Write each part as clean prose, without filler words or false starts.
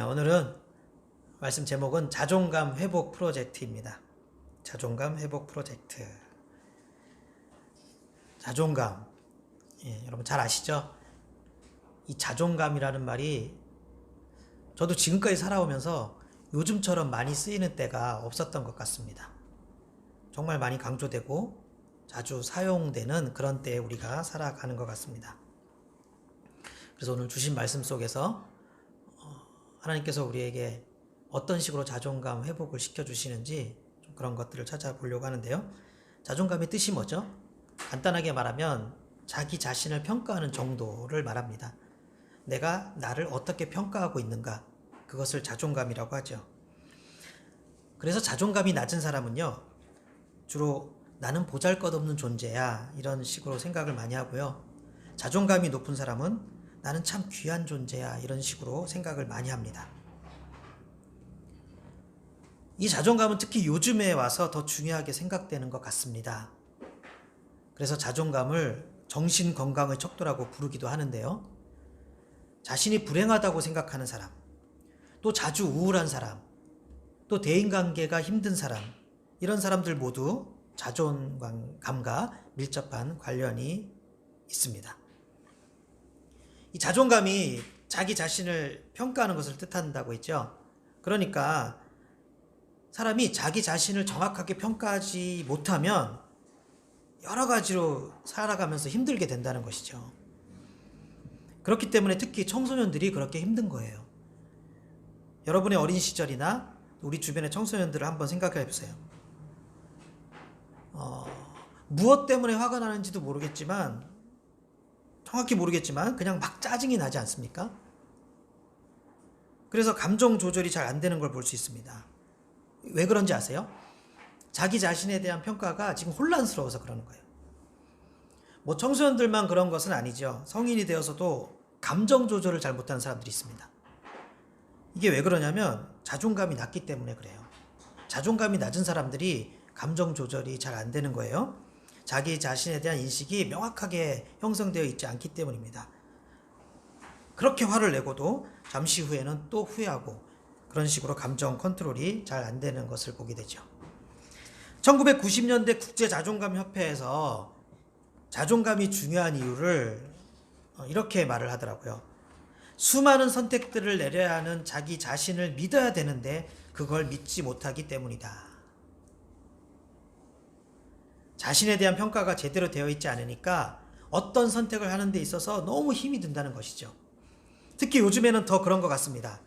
오늘은 말씀 제목은 자존감 회복 프로젝트입니다. 자존감 회복 프로젝트. 자존감. 여러분 잘 아시죠? 이 자존감이라는 말이 저도 지금까지 살아오면서 요즘처럼 많이 쓰이는 때가 없었던 것 같습니다. 정말 많이 강조되고 자주 사용되는 그런 때에 우리가 살아가는 것 같습니다. 그래서 오늘 주신 말씀 속에서 하나님께서 우리에게 어떤 식으로 자존감 회복을 시켜주시는지 좀 그런 것들을 찾아보려고 하는데요. 자존감의 뜻이 뭐죠? 간단하게 말하면 자기 자신을 평가하는 정도를 말합니다. 내가 나를 어떻게 평가하고 있는가, 그것을 자존감이라고 하죠. 그래서 자존감이 낮은 사람은요, 주로 나는 보잘것없는 존재야, 이런 식으로 생각을 많이 하고요. 자존감이 높은 사람은 나는 참 귀한 존재야, 이런 식으로 생각을 많이 합니다. 이 자존감은 특히 요즘에 와서 더 중요하게 생각되는 것 같습니다. 그래서 자존감을 정신건강의 척도라고 부르기도 하는데요. 자신이 불행하다고 생각하는 사람, 또 자주 우울한 사람, 또 대인관계가 힘든 사람, 이런 사람들 모두 자존감과 밀접한 관련이 있습니다. 이 자존감이 자기 자신을 평가하는 것을 뜻한다고 했죠. 그러니까 사람이 자기 자신을 정확하게 평가하지 못하면 여러 가지로 살아가면서 힘들게 된다는 것이죠. 그렇기 때문에 특히 청소년들이 그렇게 힘든 거예요. 여러분의 어린 시절이나 우리 주변의 청소년들을 한번 생각해 보세요. 무엇 때문에 화가 나는지도 모르겠지만, 정확히 모르겠지만 그냥 막 짜증이 나지 않습니까? 그래서 감정 조절이 잘 안 되는 걸 볼 수 있습니다. 왜 그런지 아세요? 자기 자신에 대한 평가가 지금 혼란스러워서 그러는 거예요. 뭐 청소년들만 그런 것은 아니죠. 성인이 되어서도 감정 조절을 잘 못하는 사람들이 있습니다. 이게 왜 그러냐면 자존감이 낮기 때문에 그래요. 자존감이 낮은 사람들이 감정 조절이 잘 안 되는 거예요. 자기 자신에 대한 인식이 명확하게 형성되어 있지 않기 때문입니다. 그렇게 화를 내고도 잠시 후에는 또 후회하고, 그런 식으로 감정 컨트롤이 잘 안 되는 것을 보게 되죠. 1990년대 국제자존감협회에서 자존감이 중요한 이유를 이렇게 말을 하더라고요. 수많은 선택들을 내려야 하는 자기 자신을 믿어야 되는데 그걸 믿지 못하기 때문이다. 자신에 대한 평가가 제대로 되어 있지 않으니까 어떤 선택을 하는 데 있어서 너무 힘이 든다는 것이죠. 특히 요즘에는 더 그런 것 같습니다.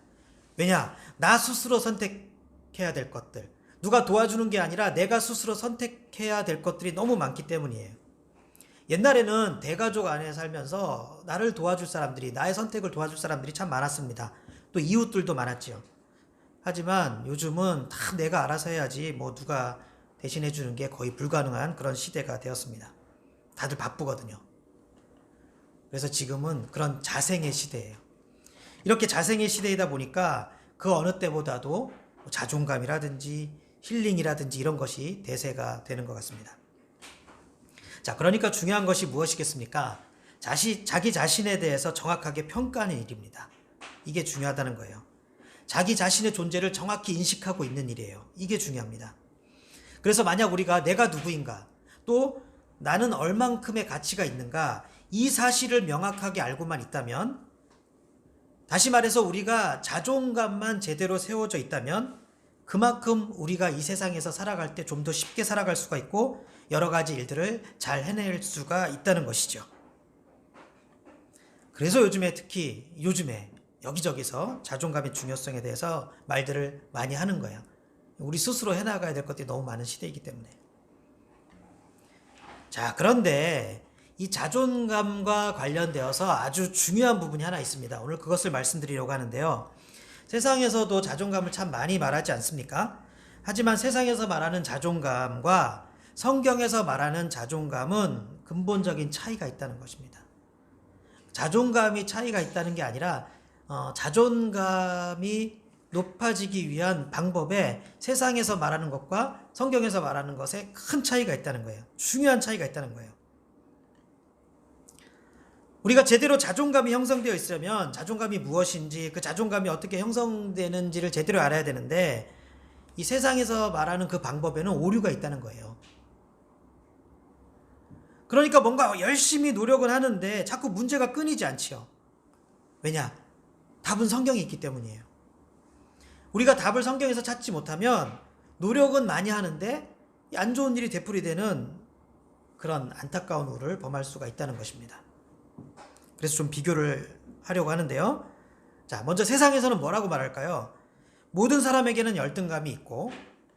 왜냐? 나 스스로 선택해야 될 것들, 누가 도와주는 게 아니라 내가 스스로 선택해야 될 것들이 너무 많기 때문이에요. 옛날에는 대가족 안에 살면서 나를 도와줄 사람들이, 나의 선택을 도와줄 사람들이 참 많았습니다. 또 이웃들도 많았지요. 하지만 요즘은 다 내가 알아서 해야지, 뭐 누가 대신해 주는 게 거의 불가능한 그런 시대가 되었습니다. 다들 바쁘거든요. 그래서 지금은 그런 자생의 시대예요. 이렇게 자생의 시대이다 보니까 그 어느 때보다도 자존감이라든지 힐링이라든지 이런 것이 대세가 되는 것 같습니다. 자, 그러니까 중요한 것이 무엇이겠습니까? 자기 자신에 대해서 정확하게 평가하는 일입니다. 이게 중요하다는 거예요. 자기 자신의 존재를 정확히 인식하고 있는 일이에요. 이게 중요합니다. 그래서 만약 우리가 내가 누구인가, 또 나는 얼만큼의 가치가 있는가, 이 사실을 명확하게 알고만 있다면, 다시 말해서 우리가 자존감만 제대로 세워져 있다면 그만큼 우리가 이 세상에서 살아갈 때 좀 더 쉽게 살아갈 수가 있고 여러 가지 일들을 잘 해낼 수가 있다는 것이죠. 그래서 특히 요즘에 여기저기서 자존감의 중요성에 대해서 말들을 많이 하는 거예요. 우리 스스로 해나가야 될 것들이 너무 많은 시대이기 때문에. 자, 그런데 이 자존감과 관련되어서 아주 중요한 부분이 하나 있습니다. 오늘 그것을 말씀드리려고 하는데요. 세상에서도 자존감을 참 많이 말하지 않습니까? 하지만 세상에서 말하는 자존감과 성경에서 말하는 자존감은 근본적인 차이가 있다는 것입니다. 자존감이 차이가 있다는 게 아니라 자존감이 높아지기 위한 방법에 세상에서 말하는 것과 성경에서 말하는 것에 큰 차이가 있다는 거예요. 중요한 차이가 있다는 거예요. 우리가 제대로 자존감이 형성되어 있으려면 자존감이 무엇인지, 그 자존감이 어떻게 형성되는지를 제대로 알아야 되는데, 이 세상에서 말하는 그 방법에는 오류가 있다는 거예요. 그러니까 뭔가 열심히 노력은 하는데 자꾸 문제가 끊이지 않지요. 왜냐? 답은 성경에 있기 때문이에요. 우리가 답을 성경에서 찾지 못하면 노력은 많이 하는데 안 좋은 일이 되풀이되는 그런 안타까운 우를 범할 수가 있다는 것입니다. 그래서 좀 비교를 하려고 하는데요. 자, 먼저 세상에서는 뭐라고 말할까요? 모든 사람에게는 열등감이 있고,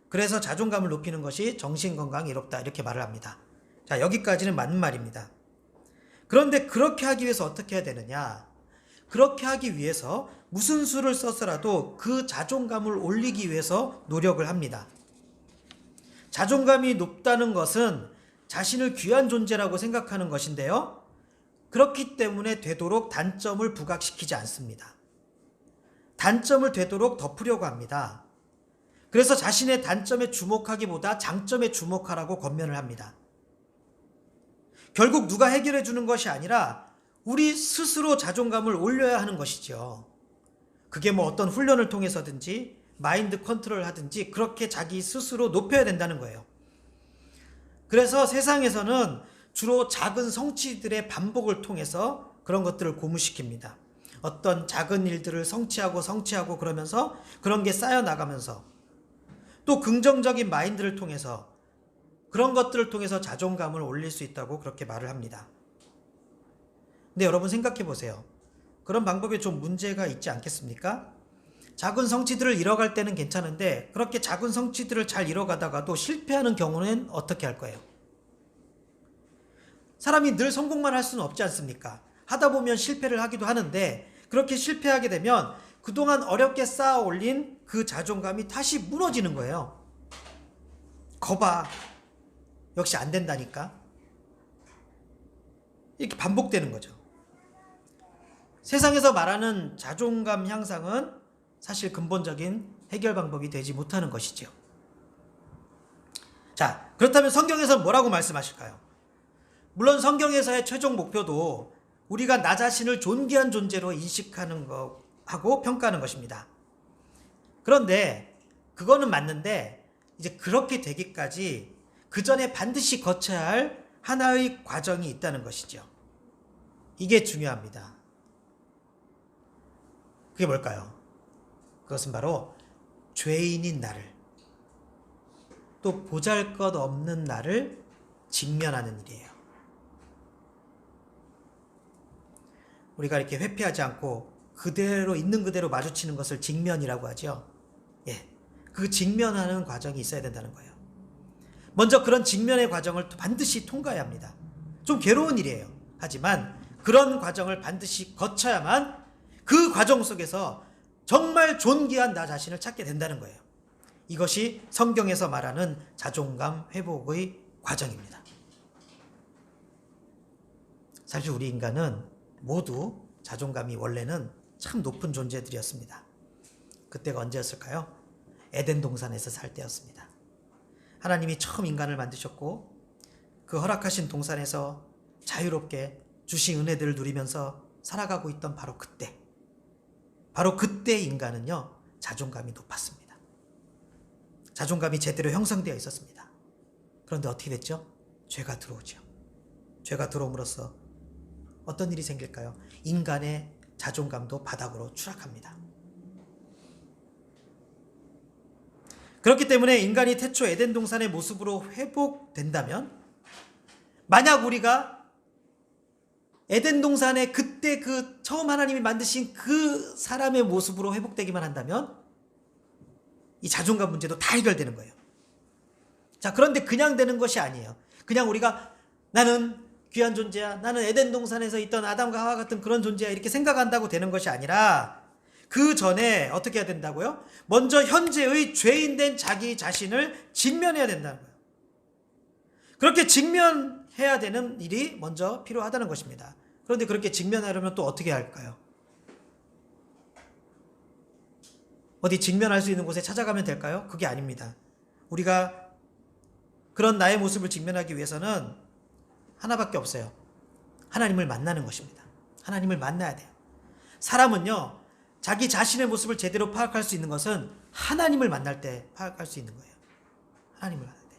그래서 자존감을 높이는 것이 정신건강에 이롭다, 이렇게 말을 합니다. 자, 여기까지는 맞는 말입니다. 그런데 그렇게 하기 위해서 어떻게 해야 되느냐? 그렇게 하기 위해서 무슨 수를 써서라도 그 자존감을 올리기 위해서 노력을 합니다. 자존감이 높다는 것은 자신을 귀한 존재라고 생각하는 것인데요. 그렇기 때문에 되도록 단점을 부각시키지 않습니다. 단점을 되도록 덮으려고 합니다. 그래서 자신의 단점에 주목하기보다 장점에 주목하라고 권면을 합니다. 결국 누가 해결해 주는 것이 아니라 우리 스스로 자존감을 올려야 하는 것이죠. 그게 뭐 어떤 훈련을 통해서든지 마인드 컨트롤을 하든지 그렇게 자기 스스로 높여야 된다는 거예요. 그래서 세상에서는 주로 작은 성취들의 반복을 통해서 그런 것들을 고무시킵니다. 어떤 작은 일들을 성취하고 그러면서 그런 게 쌓여나가면서 또 긍정적인 마인드를 통해서 그런 것들을 통해서 자존감을 올릴 수 있다고 그렇게 말을 합니다. 근데 여러분 생각해 보세요. 그런 방법에 좀 문제가 있지 않겠습니까? 작은 성취들을 이뤄갈 때는 괜찮은데 그렇게 작은 성취들을 잘 이뤄가다가도 실패하는 경우는 어떻게 할 거예요? 사람이 늘 성공만 할 수는 없지 않습니까? 하다 보면 실패를 하기도 하는데 그렇게 실패하게 되면 그동안 어렵게 쌓아 올린 그 자존감이 다시 무너지는 거예요. 거봐. 역시 안 된다니까. 이렇게 반복되는 거죠. 세상에서 말하는 자존감 향상은 사실 근본적인 해결 방법이 되지 못하는 것이죠. 자, 그렇다면 성경에서는 뭐라고 말씀하실까요? 물론 성경에서의 최종 목표도 우리가 나 자신을 존귀한 존재로 인식하는 것하고 평가하는 것입니다. 그런데 그거는 맞는데 이제 그렇게 되기까지 그 전에 반드시 거쳐야 할 하나의 과정이 있다는 것이죠. 이게 중요합니다. 그게 뭘까요? 그것은 바로 죄인인 나를, 또 보잘것없는 나를 직면하는 일이에요. 우리가 이렇게 회피하지 않고 그대로 있는 그대로 마주치는 것을 직면이라고 하죠. 예, 그 직면하는 과정이 있어야 된다는 거예요. 먼저 그런 직면의 과정을 반드시 통과해야 합니다. 좀 괴로운 일이에요. 하지만 그런 과정을 반드시 거쳐야만 그 과정 속에서 정말 존귀한 나 자신을 찾게 된다는 거예요. 이것이 성경에서 말하는 자존감 회복의 과정입니다. 사실 우리 인간은 모두 자존감이 원래는 참 높은 존재들이었습니다. 그때가 언제였을까요? 에덴 동산에서 살 때였습니다. 하나님이 처음 인간을 만드셨고 그 허락하신 동산에서 자유롭게 주신 은혜들을 누리면서 살아가고 있던 바로 그때 인간은요, 자존감이 높았습니다. 자존감이 제대로 형성되어 있었습니다. 그런데 어떻게 됐죠? 죄가 들어오죠. 죄가 들어옴으로써 어떤 일이 생길까요? 인간의 자존감도 바닥으로 추락합니다. 그렇기 때문에 인간이 태초 에덴 동산의 모습으로 회복된다면, 만약 우리가 에덴 동산의 그때 그 처음 하나님이 만드신 그 사람의 모습으로 회복되기만 한다면 이 자존감 문제도 다 해결되는 거예요. 자, 그런데 그냥 되는 것이 아니에요. 그냥 우리가 나는 귀한 존재야, 나는 에덴 동산에서 있던 아담과 하와 같은 그런 존재야, 이렇게 생각한다고 되는 것이 아니라 그 전에 어떻게 해야 된다고요? 먼저 현재의 죄인된 자기 자신을 직면해야 된다는 거예요. 그렇게 직면해야 되는 일이 먼저 필요하다는 것입니다. 그런데 그렇게 직면하려면 또 어떻게 할까요? 어디 직면할 수 있는 곳에 찾아가면 될까요? 그게 아닙니다. 우리가 그런 나의 모습을 직면하기 위해서는 하나밖에 없어요. 하나님을 만나는 것입니다. 하나님을 만나야 돼요. 사람은요, 자기 자신의 모습을 제대로 파악할 수 있는 것은 하나님을 만날 때 파악할 수 있는 거예요. 하나님을 만날 때.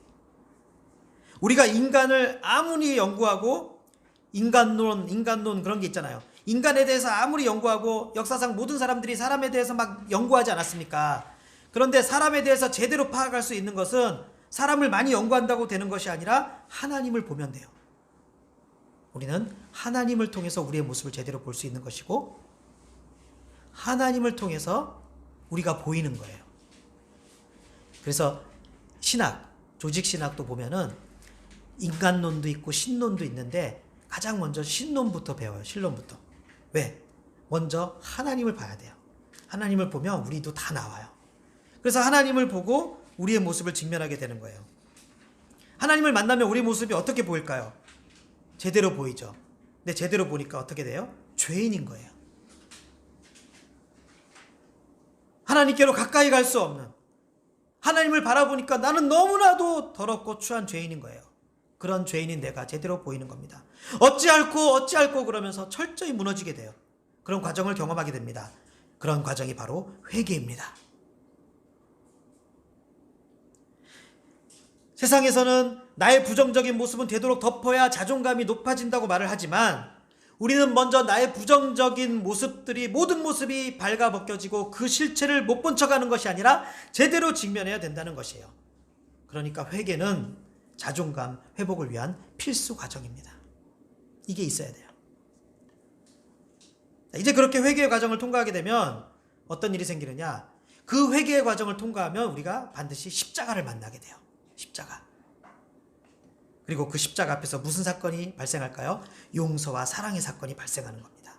우리가 인간을 아무리 연구하고 인간론 그런 게 있잖아요. 인간에 대해서 아무리 연구하고 역사상 모든 사람들이 사람에 대해서 막 연구하지 않았습니까? 그런데 사람에 대해서 제대로 파악할 수 있는 것은 사람을 많이 연구한다고 되는 것이 아니라 하나님을 보면 돼요. 우리는 하나님을 통해서 우리의 모습을 제대로 볼 수 있는 것이고 하나님을 통해서 우리가 보이는 거예요. 그래서 신학, 조직신학도 보면은 인간론도 있고 신론도 있는데 가장 먼저 신론부터 배워요. 신론부터. 왜? 먼저 하나님을 봐야 돼요. 하나님을 보면 우리도 다 나와요. 그래서 하나님을 보고 우리의 모습을 직면하게 되는 거예요. 하나님을 만나면 우리 모습이 어떻게 보일까요? 제대로 보이죠. 근데 제대로 보니까 어떻게 돼요? 죄인인 거예요. 하나님께로 가까이 갈 수 없는, 하나님을 바라보니까 나는 너무나도 더럽고 추한 죄인인 거예요. 그런 죄인인 내가 제대로 보이는 겁니다. 어찌할꼬 그러면서 철저히 무너지게 돼요. 그런 과정을 경험하게 됩니다. 그런 과정이 바로 회개입니다. 세상에서는 나의 부정적인 모습은 되도록 덮어야 자존감이 높아진다고 말을 하지만 우리는 먼저 나의 부정적인 모습들이 모든 모습이 발가벗겨지고 그 실체를 못 본 척하는 것이 아니라 제대로 직면해야 된다는 것이에요. 그러니까 회개는 자존감 회복을 위한 필수 과정입니다. 이게 있어야 돼요. 이제 그렇게 회개의 과정을 통과하게 되면 어떤 일이 생기느냐? 그 회개의 과정을 통과하면 우리가 반드시 십자가를 만나게 돼요. 십자가. 그리고 그 십자가 앞에서 무슨 사건이 발생할까요? 용서와 사랑의 사건이 발생하는 겁니다.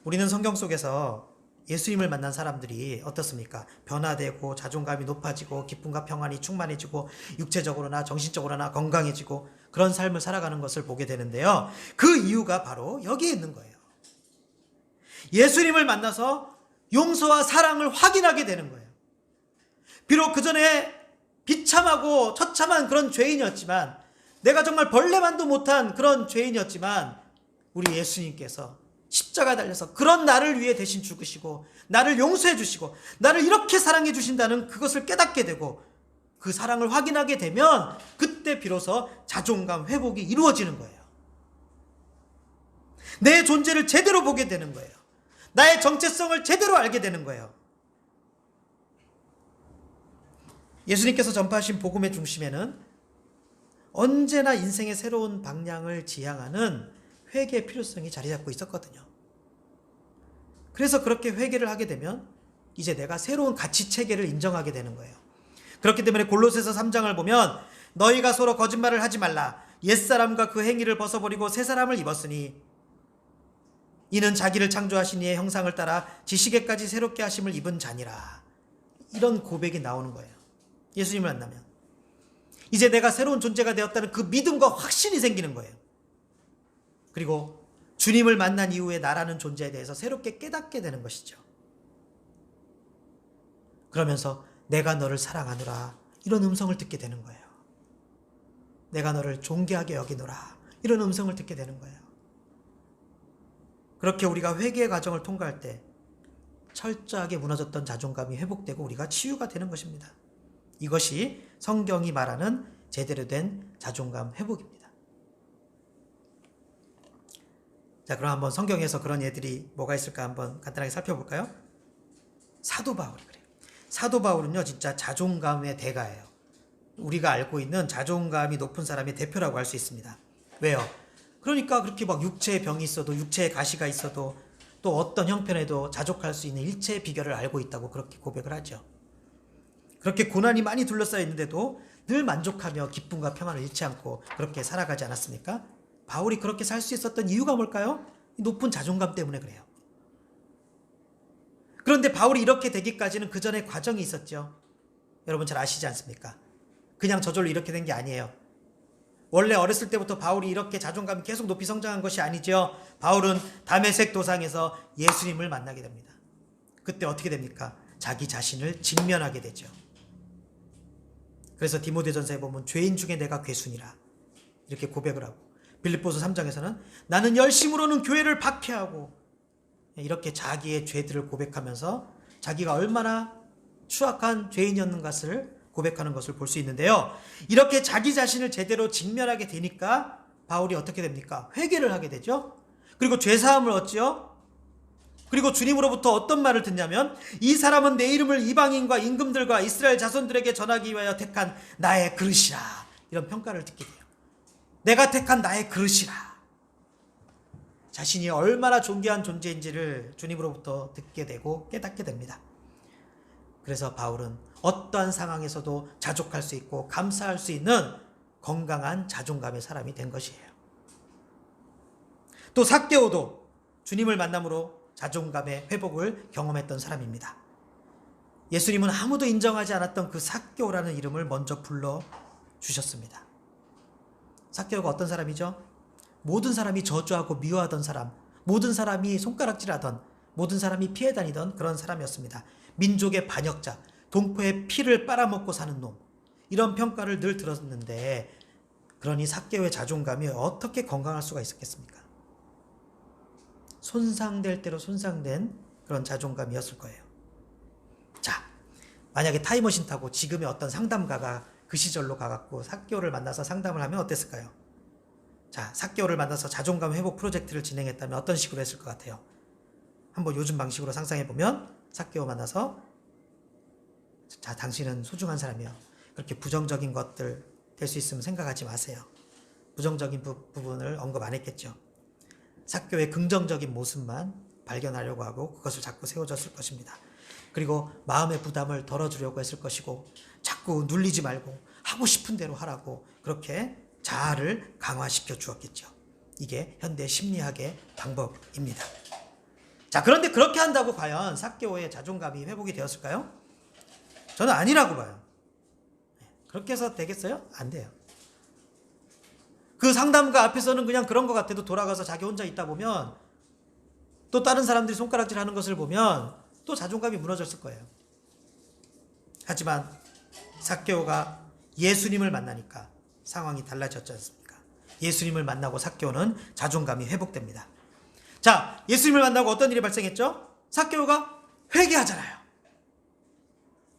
우리는 성경 속에서 예수님을 만난 사람들이 어떻습니까? 변화되고 자존감이 높아지고 기쁨과 평안이 충만해지고 육체적으로나 정신적으로나 건강해지고 그런 삶을 살아가는 것을 보게 되는데요. 그 이유가 바로 여기에 있는 거예요. 예수님을 만나서 용서와 사랑을 확인하게 되는 거예요. 비록 그 전에 비참하고 처참한 그런 죄인이었지만, 내가 정말 벌레만도 못한 그런 죄인이었지만 우리 예수님께서 십자가 달려서 그런 나를 위해 대신 죽으시고 나를 용서해 주시고 나를 이렇게 사랑해 주신다는 그것을 깨닫게 되고 그 사랑을 확인하게 되면 그때 비로소 자존감 회복이 이루어지는 거예요. 내 존재를 제대로 보게 되는 거예요. 나의 정체성을 제대로 알게 되는 거예요. 예수님께서 전파하신 복음의 중심에는 언제나 인생의 새로운 방향을 지향하는 회개의 필요성이 자리 잡고 있었거든요. 그래서 그렇게 회개를 하게 되면 이제 내가 새로운 가치 체계를 인정하게 되는 거예요. 그렇기 때문에 골로새서 3장을 보면 너희가 서로 거짓말을 하지 말라. 옛사람과 그 행위를 벗어버리고 새사람을 입었으니 이는 자기를 창조하신 이의 형상을 따라 지식에까지 새롭게 하심을 입은 자니라. 이런 고백이 나오는 거예요. 예수님을 만나면 이제 내가 새로운 존재가 되었다는 그 믿음과 확신이 생기는 거예요. 그리고 주님을 만난 이후에 나라는 존재에 대해서 새롭게 깨닫게 되는 것이죠. 그러면서 내가 너를 사랑하노라 이런 음성을 듣게 되는 거예요. 내가 너를 존귀하게 여기노라 이런 음성을 듣게 되는 거예요. 그렇게 우리가 회개의 과정을 통과할 때 철저하게 무너졌던 자존감이 회복되고 우리가 치유가 되는 것입니다. 이것이 성경이 말하는 제대로 된 자존감 회복입니다. 자, 그럼 한번 성경에서 그런 예들이 뭐가 있을까 한번 간단하게 살펴볼까요? 사도 바울이 그래요. 사도 바울은요, 진짜 자존감의 대가예요. 우리가 알고 있는 자존감이 높은 사람의 대표라고 할 수 있습니다. 왜요? 그러니까 그렇게 막 육체의 병이 있어도, 육체의 가시가 있어도, 또 어떤 형편에도 자족할 수 있는 일체의 비결을 알고 있다고 그렇게 고백을 하죠. 그렇게 고난이 많이 둘러싸여 있는데도 늘 만족하며 기쁨과 평안을 잃지 않고 그렇게 살아가지 않았습니까? 바울이 그렇게 살 수 있었던 이유가 뭘까요? 높은 자존감 때문에 그래요. 그런데 바울이 이렇게 되기까지는 그 전에 과정이 있었죠. 여러분 잘 아시지 않습니까? 그냥 저절로 이렇게 된 게 아니에요. 원래 어렸을 때부터 바울이 이렇게 자존감이 계속 높이 성장한 것이 아니죠. 바울은 다메섹 도상에서 예수님을 만나게 됩니다. 그때 어떻게 됩니까? 자기 자신을 직면하게 되죠. 그래서 디모데전서에 보면 죄인 중에 내가 괴순이라 이렇게 고백을 하고, 빌립보서 3장에서는 나는 열심으로는 교회를 박해하고, 이렇게 자기의 죄들을 고백하면서 자기가 얼마나 추악한 죄인이었는 것을 고백하는 것을 볼 수 있는데요. 이렇게 자기 자신을 제대로 직면하게 되니까 바울이 어떻게 됩니까? 회개를 하게 되죠. 그리고 죄사함을 얻지요. 그리고 주님으로부터 어떤 말을 듣냐면, 이 사람은 내 이름을 이방인과 임금들과 이스라엘 자손들에게 전하기 위하여 택한 나의 그릇이라. 이런 평가를 듣게 돼요. 내가 택한 나의 그릇이라. 자신이 얼마나 존귀한 존재인지를 주님으로부터 듣게 되고 깨닫게 됩니다. 그래서 바울은 어떠한 상황에서도 자족할 수 있고 감사할 수 있는 건강한 자존감의 사람이 된 것이에요. 또 삭개오도 주님을 만남으로 자존감의 회복을 경험했던 사람입니다. 예수님은 아무도 인정하지 않았던 그 삭개오라는 이름을 먼저 불러주셨습니다. 삭개오가 어떤 사람이죠? 모든 사람이 저주하고 미워하던 사람, 모든 사람이 손가락질하던, 모든 사람이 피해 다니던 그런 사람이었습니다. 민족의 반역자, 동포의 피를 빨아먹고 사는 놈, 이런 평가를 늘 들었는데, 그러니 삭개오의 자존감이 어떻게 건강할 수가 있었겠습니까? 손상될 대로 손상된 그런 자존감이었을 거예요. 자, 만약에 타임머신 타고 지금의 어떤 상담가가 그 시절로 가갖고 삭개오를 만나서 상담을 하면 어땠을까요? 자, 삭개오를 만나서 자존감 회복 프로젝트를 진행했다면 어떤 식으로 했을 것 같아요? 한번 요즘 방식으로 상상해보면, 삭개오 만나서, 자, 당신은 소중한 사람이요. 그렇게 부정적인 것들 될 수 있으면 생각하지 마세요. 부정적인 부분을 언급 안 했겠죠. 삭개오의 긍정적인 모습만 발견하려고 하고 그것을 자꾸 세워줬을 것입니다. 그리고 마음의 부담을 덜어주려고 했을 것이고, 자꾸 눌리지 말고 하고 싶은 대로 하라고 그렇게 자아를 강화시켜 주었겠죠. 이게 현대 심리학의 방법입니다. 자, 그런데 그렇게 한다고 과연 삭개오의 자존감이 회복이 되었을까요? 저는 아니라고 봐요. 그렇게 해서 되겠어요? 안 돼요. 그 상담가 앞에서는 그냥 그런 것 같아도 돌아가서 자기 혼자 있다 보면, 또 다른 사람들이 손가락질 하는 것을 보면 또 자존감이 무너졌을 거예요. 하지만 삭개오가 예수님을 만나니까 상황이 달라졌지 않습니까? 예수님을 만나고 삭개오는 자존감이 회복됩니다. 자, 예수님을 만나고 어떤 일이 발생했죠? 삭개오가 회개하잖아요.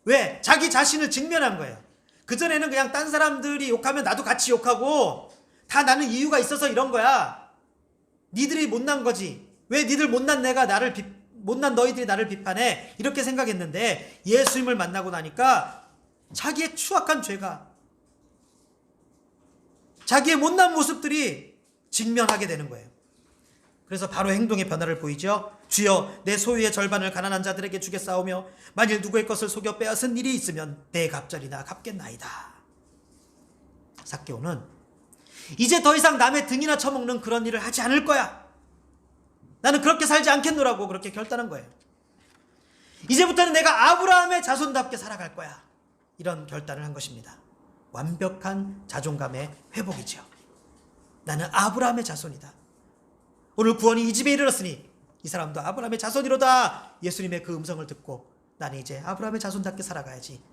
왜? 자기 자신을 직면한 거예요. 그전에는 그냥 딴 사람들이 욕하면 나도 같이 욕하고, 다 나는 이유가 있어서 이런 거야. 니들이 못난 거지. 왜 니들 못난 못난 너희들이 나를 비판해? 이렇게 생각했는데, 예수님을 만나고 나니까 자기의 추악한 죄가, 자기의 못난 모습들이 직면하게 되는 거예요. 그래서 바로 행동의 변화를 보이죠. 주여, 내 소유의 절반을 가난한 자들에게 주겠사오며 만일 누구의 것을 속여 빼앗은 일이 있으면 내 갑절이나 갚겠나이다. 삭개오는 이제 더 이상 남의 등이나 쳐먹는 그런 일을 하지 않을 거야. 나는 그렇게 살지 않겠노라고 그렇게 결단한 거예요. 이제부터는 내가 아브라함의 자손답게 살아갈 거야. 이런 결단을 한 것입니다. 완벽한 자존감의 회복이죠. 나는 아브라함의 자손이다. 오늘 구원이 이 집에 이르렀으니 이 사람도 아브라함의 자손이로다. 예수님의 그 음성을 듣고 나는 이제 아브라함의 자손답게 살아가야지.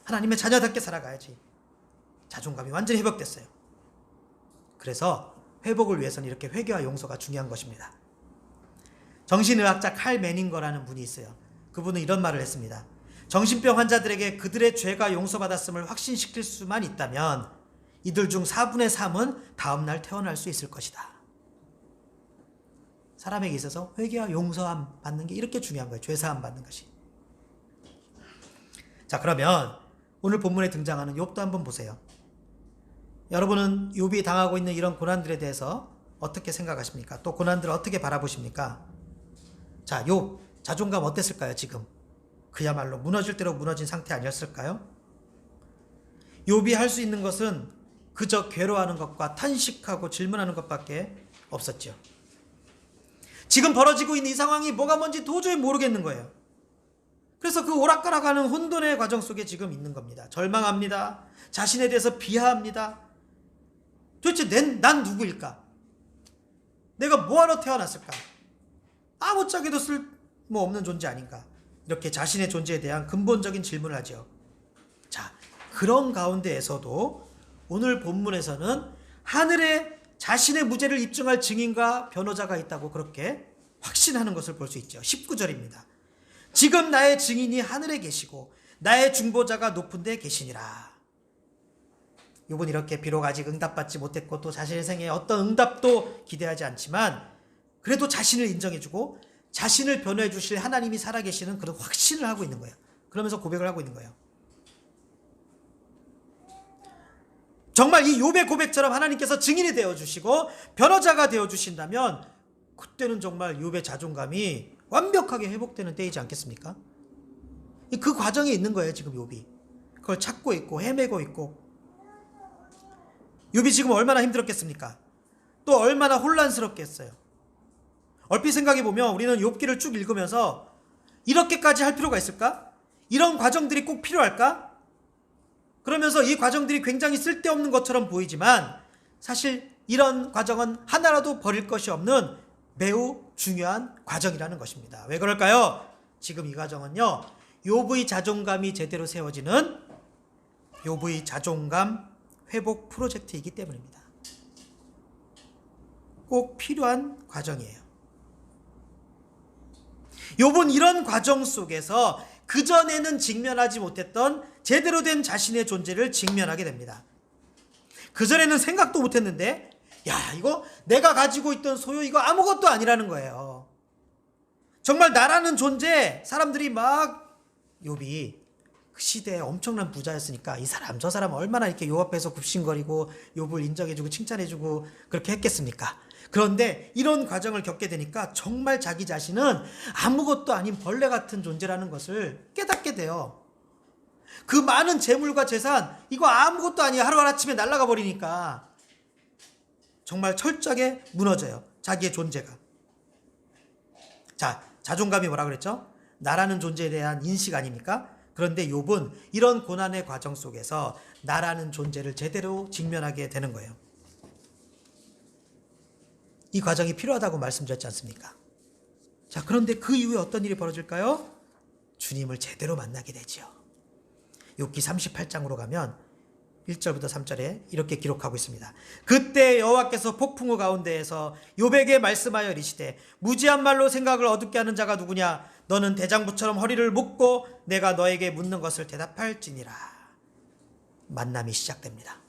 하나님의 자녀답게 살아가야지. 자존감이 완전히 회복됐어요. 그래서 회복을 위해서는 이렇게 회개와 용서가 중요한 것입니다. 정신의학자 칼 매닝거라는 분이 있어요. 그분은 이런 말을 했습니다. 정신병 환자들에게 그들의 죄가 용서받았음을 확신시킬 수만 있다면 이들 중 4분의 3은 다음날 태어날 수 있을 것이다. 사람에게 있어서 회개와 용서함 받는 게 이렇게 중요한 거예요. 죄사함 받는 것이. 자, 그러면 오늘 본문에 등장하는 욥도 한번 보세요. 여러분은 욥이 당하고 있는 이런 고난들에 대해서 어떻게 생각하십니까? 또 고난들을 어떻게 바라보십니까? 자, 욥 자존감 어땠을까요? 지금 그야말로 무너질 대로 무너진 상태 아니었을까요? 욥이 할 수 있는 것은 그저 괴로워하는 것과 탄식하고 질문하는 것밖에 없었죠. 지금 벌어지고 있는 이 상황이 뭐가 뭔지 도저히 모르겠는 거예요. 그래서 그 오락가락하는 혼돈의 과정 속에 지금 있는 겁니다. 절망합니다. 자신에 대해서 비하합니다. 도대체 난 누구일까? 내가 뭐하러 태어났을까? 아무짝에도 쓸모없는 존재 아닌가? 이렇게 자신의 존재에 대한 근본적인 질문을 하죠. 자, 그런 가운데에서도 오늘 본문에서는 하늘의 자신의 무죄를 입증할 증인과 변호자가 있다고 그렇게 확신하는 것을 볼 수 있죠. 19절입니다. 지금 나의 증인이 하늘에 계시고 나의 중보자가 높은 데 계시니라. 욥은 이렇게 비록 아직 응답받지 못했고 또 자신의 생에 어떤 응답도 기대하지 않지만 그래도 자신을 인정해주고 자신을 변호해 주실 하나님이 살아계시는 그런 확신을 하고 있는 거예요. 그러면서 고백을 하고 있는 거예요. 정말 이 욥의 고백처럼 하나님께서 증인이 되어주시고 변호자가 되어주신다면 그때는 정말 욥의 자존감이 완벽하게 회복되는 때이지 않겠습니까? 그 과정에 있는 거예요. 지금 욥이 그걸 찾고 있고 헤매고 있고. 욥이 지금 얼마나 힘들었겠습니까? 또 얼마나 혼란스럽겠어요. 얼핏 생각해보면 우리는 욥기를 쭉 읽으면서 이렇게까지 할 필요가 있을까? 이런 과정들이 꼭 필요할까? 그러면서 이 과정들이 굉장히 쓸데없는 것처럼 보이지만 사실 이런 과정은 하나라도 버릴 것이 없는 매우 중요한 과정이라는 것입니다. 왜 그럴까요? 지금 이 과정은요, 욥의 자존감이 제대로 세워지는 욥의 자존감 회복 프로젝트이기 때문입니다. 꼭 필요한 과정이에요. 욥은 이런 과정 속에서 그전에는 직면하지 못했던 제대로 된 자신의 존재를 직면하게 됩니다. 그전에는 생각도 못했는데 야, 이거 내가 가지고 있던 소유 이거 아무것도 아니라는 거예요. 정말 나라는 존재, 사람들이 막 욥이 그 시대에 엄청난 부자였으니까 이 사람 저 사람 얼마나 이렇게 욥 앞에서 굽신거리고 욥을 인정해주고 칭찬해주고 그렇게 했겠습니까? 그런데 이런 과정을 겪게 되니까 정말 자기 자신은 아무것도 아닌 벌레 같은 존재라는 것을 깨닫게 돼요. 그 많은 재물과 재산 이거 아무것도 아니야. 하루아침에 날아가 버리니까 정말 철저하게 무너져요. 자기의 존재가. 자, 자존감이 뭐라 그랬죠? 나라는 존재에 대한 인식 아닙니까? 그런데 욥은 이런 고난의 과정 속에서 나라는 존재를 제대로 직면하게 되는 거예요. 이 과정이 필요하다고 말씀드렸지 않습니까? 자, 그런데 그 이후에 어떤 일이 벌어질까요? 주님을 제대로 만나게 되죠. 욥기 38장으로 가면 1절부터 3절에 이렇게 기록하고 있습니다. 그때 여호와께서 폭풍우 가운데에서 욥에게 말씀하여 이르시되 무지한 말로 생각을 어둡게 하는 자가 누구냐? 너는 대장부처럼 허리를 묶고 내가 너에게 묻는 것을 대답할지니라. 만남이 시작됩니다.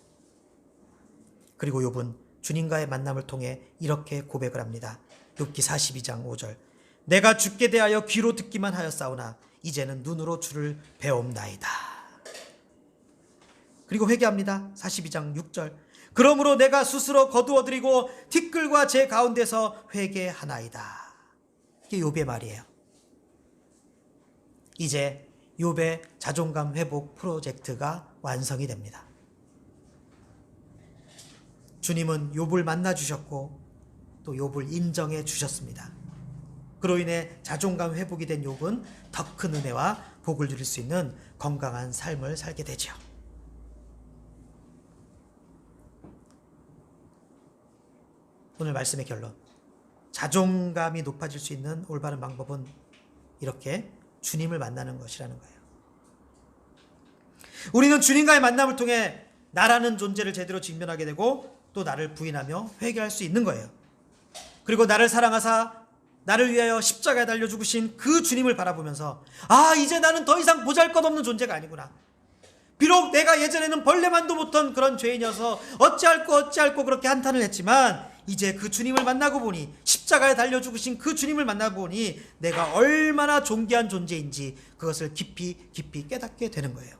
그리고 욥은 주님과의 만남을 통해 이렇게 고백을 합니다. 욥기 42장 5절. 내가 주께 대하여 귀로 듣기만 하였사오나 이제는 눈으로 주를 배옵나이다. 그리고 회개합니다. 42장 6절. 그러므로 내가 스스로 거두어드리고 티끌과 제 가운데서 회개하나이다. 이게 욥의 말이에요. 이제 욥의 자존감 회복 프로젝트가 완성이 됩니다. 주님은 욥을 만나 주셨고 또 욥을 인정해 주셨습니다. 그로 인해 자존감 회복이 된 욥은 더 큰 은혜와 복을 누릴 수 있는 건강한 삶을 살게 되죠. 오늘 말씀의 결론. 자존감이 높아질 수 있는 올바른 방법은 이렇게 주님을 만나는 것이라는 거예요. 우리는 주님과의 만남을 통해 나라는 존재를 제대로 직면하게 되고 또 나를 부인하며 회개할 수 있는 거예요. 그리고 나를 사랑하사 나를 위하여 십자가에 달려 죽으신 그 주님을 바라보면서 아, 이제 나는 더 이상 보잘것없는 존재가 아니구나. 비록 내가 예전에는 벌레만도 못한 그런 죄인이어서 어찌할꼬 그렇게 한탄을 했지만 이제 그 주님을 만나고 보니 십자가에 달려 죽으신 그 주님을 만나고 보니 내가 얼마나 존귀한 존재인지 그것을 깊이 깨닫게 되는 거예요.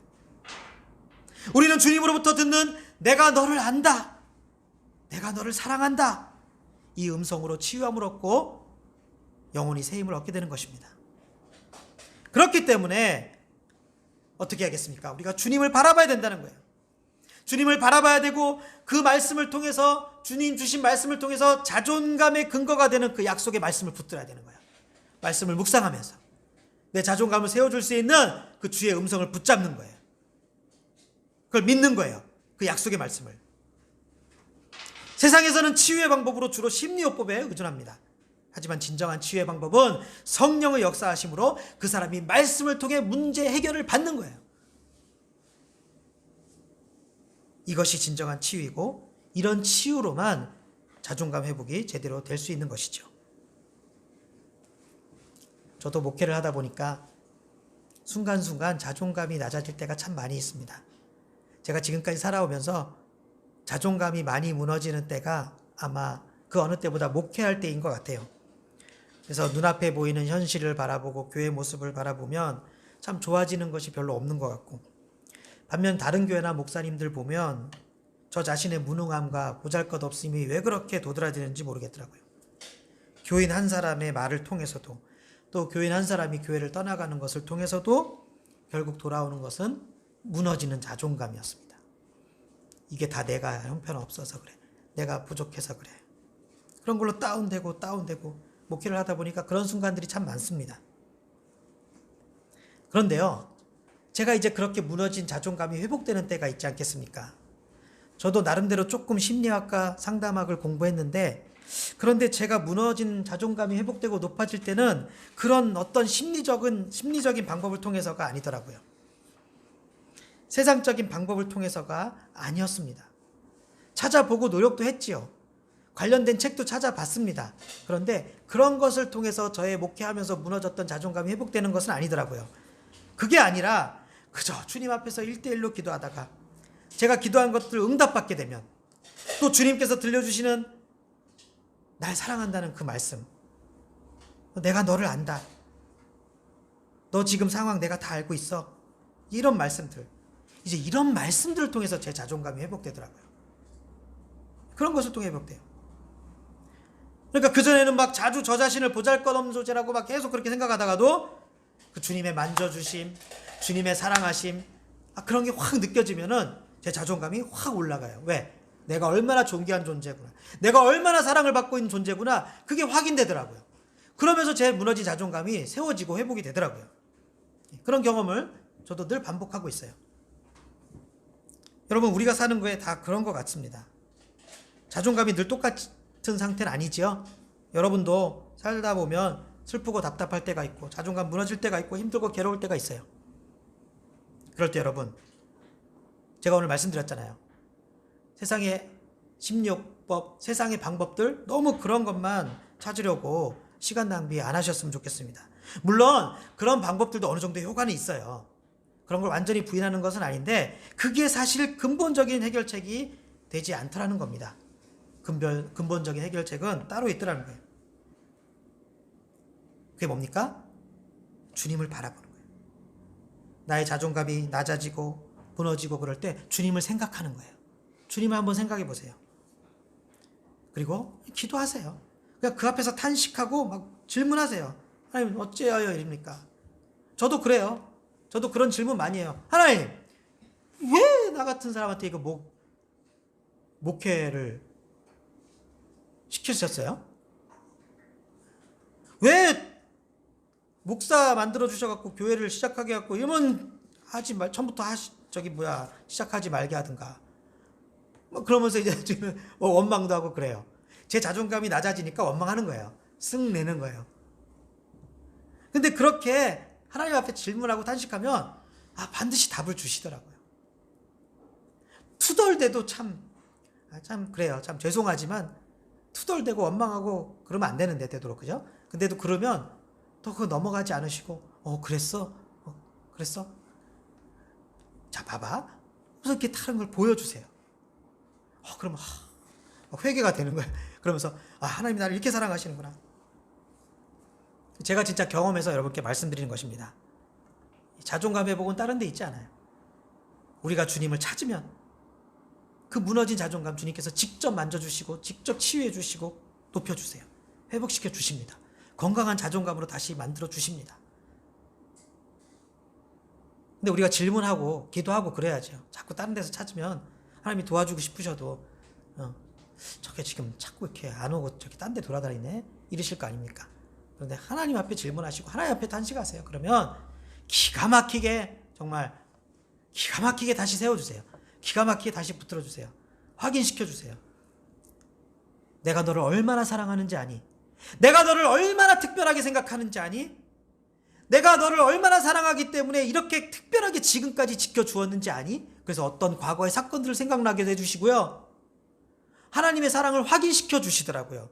우리는 주님으로부터 듣는 내가 너를 안다, 내가 너를 사랑한다, 이 음성으로 치유함을 얻고 영혼이 새 힘을 얻게 되는 것입니다. 그렇기 때문에 어떻게 하겠습니까? 우리가 주님을 바라봐야 된다는 거예요. 주님을 바라봐야 되고 그 말씀을 통해서 주님 주신 말씀을 통해서 자존감의 근거가 되는 그 약속의 말씀을 붙들어야 되는 거예요. 말씀을 묵상하면서 내 자존감을 세워줄 수 있는 그 주의 음성을 붙잡는 거예요. 그걸 믿는 거예요. 그 약속의 말씀을. 세상에서는 치유의 방법으로 주로 심리요법에 의존합니다. 하지만 진정한 치유의 방법은 성령의 역사하심으로 그 사람이 말씀을 통해 문제 해결을 받는 거예요. 이것이 진정한 치유이고 이런 치유로만 자존감 회복이 제대로 될 수 있는 것이죠. 저도 목회를 하다 보니까 순간순간 자존감이 낮아질 때가 참 많이 있습니다. 제가 지금까지 살아오면서 자존감이 많이 무너지는 때가 아마 그 어느 때보다 목회할 때인 것 같아요. 그래서 눈앞에 보이는 현실을 바라보고 교회 모습을 바라보면 참 좋아지는 것이 별로 없는 것 같고, 반면 다른 교회나 목사님들 보면 저 자신의 무능함과 보잘것없음이 왜 그렇게 도드라지는지 모르겠더라고요. 교인 한 사람의 말을 통해서도, 또 교인 한 사람이 교회를 떠나가는 것을 통해서도 결국 돌아오는 것은 무너지는 자존감이었습니다. 이게 다 내가 형편없어서 그래, 내가 부족해서 그래, 그런 걸로 다운되고 목회를 하다 보니까 그런 순간들이 참 많습니다. 그런데요, 제가 이제 그렇게 무너진 자존감이 회복되는 때가 있지 않겠습니까? 저도 나름대로 조금 심리학과 상담학을 공부했는데, 그런데 제가 무너진 자존감이 회복되고 높아질 때는 그런 어떤 심리적인 방법을 통해서가 아니더라고요. 세상적인 방법을 통해서가 아니었습니다. 찾아보고 노력도 했지요. 관련된 책도 찾아봤습니다. 그런데 그런 것을 통해서 저의 목회하면서 무너졌던 자존감이 회복되는 것은 아니더라고요. 그게 아니라 그저 주님 앞에서 1대1로 기도하다가 제가 기도한 것들 응답받게 되면 또 주님께서 들려주시는 날 사랑한다는 그 말씀, 내가 너를 안다, 너 지금 상황 내가 다 알고 있어, 이런 말씀들, 이제 이런 말씀들을 통해서 제 자존감이 회복되더라고요. 그런 것을 통해 회복돼요. 그러니까 그전에는 막 자주 저 자신을 보잘것없는 존재라고 막 계속 그렇게 생각하다가도 그 주님의 만져주심, 주님의 사랑하심, 그런 게 확 느껴지면은 제 자존감이 확 올라가요. 왜? 내가 얼마나 존귀한 존재구나, 내가 얼마나 사랑을 받고 있는 존재구나, 그게 확인되더라고요. 그러면서 제 무너진 자존감이 세워지고 회복이 되더라고요. 그런 경험을 저도 늘 반복하고 있어요. 여러분, 우리가 사는 거에 다 그런 것 같습니다. 자존감이 늘 똑같은 상태는 아니지요. 여러분도 살다 보면 슬프고 답답할 때가 있고 자존감 무너질 때가 있고 힘들고 괴로울 때가 있어요. 그럴 때 여러분, 제가 오늘 말씀드렸잖아요. 세상의 심리요법, 세상의 방법들, 너무 그런 것만 찾으려고 시간 낭비 안 하셨으면 좋겠습니다. 물론 그런 방법들도 어느 정도 효과는 있어요. 그런 걸 완전히 부인하는 것은 아닌데 그게 사실 근본적인 해결책이 되지 않더라는 겁니다. 근본적인 해결책은 따로 있더라는 거예요. 그게 뭡니까? 주님을 바라보는 거예요. 나의 자존감이 낮아지고 무너지고 그럴 때 주님을 생각하는 거예요. 주님을 한번 생각해 보세요. 그리고 기도하세요. 그냥 그 앞에서 탄식하고 막 질문하세요. 하나님 어찌하여 이립니까? 저도 그래요. 저도 그런 질문 많이 해요. 하나님, 왜 나 같은 사람한테 이거 목회를 시키셨어요? 왜 목사 만들어 주셔갖고 교회를 시작하게 해갖고 이러면 처음부터 시작하지 말게 하든가. 그러면서 이제 지금 원망도 하고 그래요. 제 자존감이 낮아지니까 원망하는 거예요. 쓱 내는 거예요. 근데 그렇게 하나님 앞에 질문하고 탄식하면 반드시 답을 주시더라고요. 투덜대도 참 그래요. 참 죄송하지만 투덜대고 원망하고 그러면 안 되는데 되도록, 그죠? 근데도 그러면 또 그거 넘어가지 않으시고 그랬어? 그랬어? 자, 봐봐. 그래서 이렇게 다른 걸 보여주세요. 그러면 회개가 되는 거예요. 그러면서 하나님이 나를 이렇게 사랑하시는구나. 제가 진짜 경험해서 여러분께 말씀드리는 것입니다. 자존감 회복은 다른 데 있지 않아요. 우리가 주님을 찾으면 그 무너진 자존감 주님께서 직접 만져주시고 직접 치유해 주시고 높여주세요. 회복시켜 주십니다. 건강한 자존감으로 다시 만들어 주십니다. 근데 우리가 질문하고 기도하고 그래야죠. 자꾸 다른 데서 찾으면 하나님이 도와주고 싶으셔도 저게 지금 자꾸 이렇게 안 오고 저기 딴 데 돌아다니네 이러실 거 아닙니까? 그런데 하나님 앞에 질문하시고 하나님 앞에 탄식하세요. 그러면 기가 막히게, 정말 기가 막히게 다시 세워주세요. 기가 막히게 다시 붙들어주세요. 확인시켜주세요. 내가 너를 얼마나 사랑하는지 아니? 내가 너를 얼마나 특별하게 생각하는지 아니? 내가 너를 얼마나 사랑하기 때문에 이렇게 특별하게 지금까지 지켜주었는지 아니? 그래서 어떤 과거의 사건들을 생각나게 해주시고요. 하나님의 사랑을 확인시켜 주시더라고요.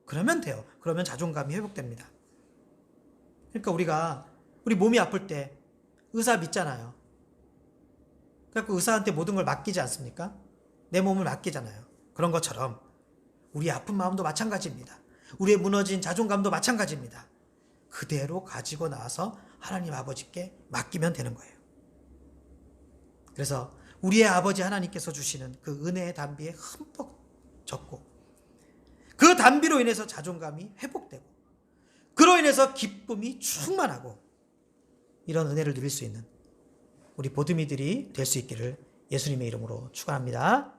그러면 돼요. 그러면 자존감이 회복됩니다. 그러니까 우리 몸이 아플 때 의사 믿잖아요. 그래서 의사한테 모든 걸 맡기지 않습니까? 내 몸을 맡기잖아요. 그런 것처럼 우리의 아픈 마음도 마찬가지입니다. 우리의 무너진 자존감도 마찬가지입니다. 그대로 가지고 나와서 하나님 아버지께 맡기면 되는 거예요. 그래서 우리의 아버지 하나님께서 주시는 그 은혜의 단비에 흠뻑 젖고 그 단비로 인해서 자존감이 회복되고 그로 인해서 기쁨이 충만하고 이런 은혜를 누릴 수 있는 우리 보드미들이 될 수 있기를 예수님의 이름으로 축원합니다.